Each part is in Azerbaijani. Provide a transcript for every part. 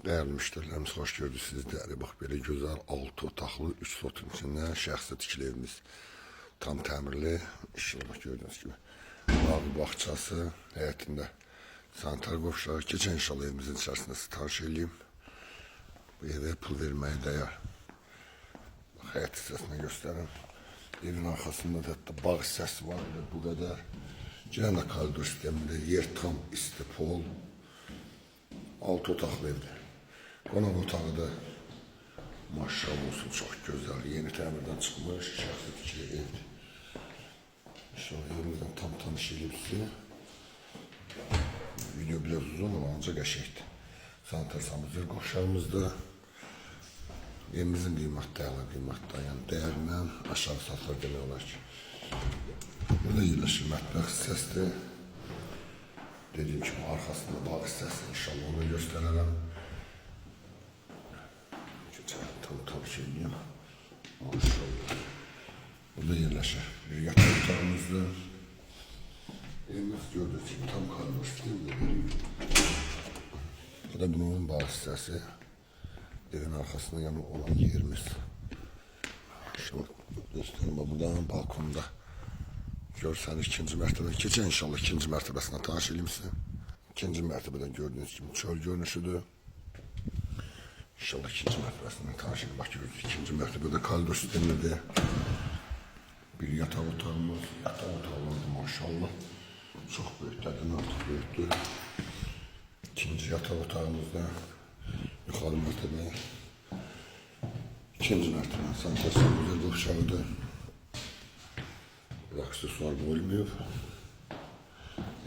Değerli müşterilerimiz, hoş gördük sizleri. Bak, böyle güzel 6 otaqlı 3 sotun içində şəxsi tikili evimiz. Tam təmirli. İnşallah gördüğünüz gibi. Bağ bağçası həyətində sanitar qovşağı. Keçən inşallah evimizin içərisində sitariş edeyim. Bu evə pul verməyə dəyər. Bak, həyət hissəsini göstərim. Evin arxasında da bağ hissəsi var. Bu qədər. Yenə koridor sistemində yer tam isti pol. 6 otaqlı evdir. Qonaq otağı da maşallah olsun, çox gözəl, yeni təmirdən çıxmış, şəxsi tikili evdir. İnşallah evimizdən tam tanış edib sizi. Video biraz uzun ama ancaq qəşəkdir. Sanitar samizör qovşağımızda. Evimizin qiymətdə, əla qiymətdə, yəni dəyərindən aşağı satılır demək olar ki. Burada yerləşir mətbəx hissəsidir. Dediğim gibi arkasında bağ hissəsi, inşallah onu göstərərəm. Tam şey diyeyim. Maşallah. Burada yerləşir. Bir yatak otağımızda. Evimiz gördüğünüz gibi tam kalmış değil. Bu da bunun bağ hissəsi. Evin arkasında yanı olan yerimiz. Şimdi göstereyim. Buradan balkonda. Görseniz ikinci mərtəbə. Keçən inşallah ikinci mərtəbəsinə tanış edeyim size. İkinci mərtəbədən gördüğünüz gibi çöl görünüşüdür. İnşallah ikinci mərtəbəsindən tanış edeyim. Bak, görüyoruz ikinci mərtəbədə koridor sistemidir. Bir yatak otağımız. Yatak otağımız maşallah. Çok büyüklerden artık büyüktür. İkinci yatak otağımızda yukarı mərtəbə. İkinci mərtəbə. Sanitasyon güzel qovşağıdır. Aksesuar bölmüyor.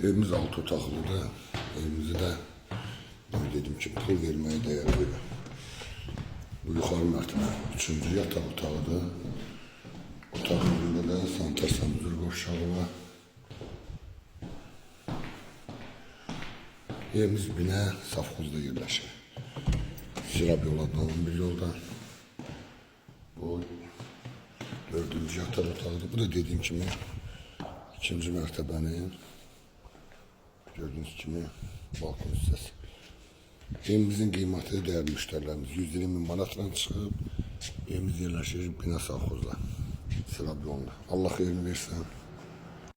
Evimiz 6 otaqlıdır. Evimizi de dedim ki pul vermeye değer böyle. Bu yukarı mərtəbə 3-cü yataq otağıdır. Otağında da sanitar samizör qovşağı var. Evimiz binə safxozda yerləşir. Sirab yollardan 11 yoldan. Bu 4-cü yataq otağıdır. Bu da dediğim kimi ikinci mərtəbənin gördüğünüz kimi balkon hissəsi. Evimizin qiyməti değerli müşterilerimiz 120.000 manatla çıxıb. Evimiz yerləşir binə safxozda. Sirab yolunda. Allah xeyrini versin.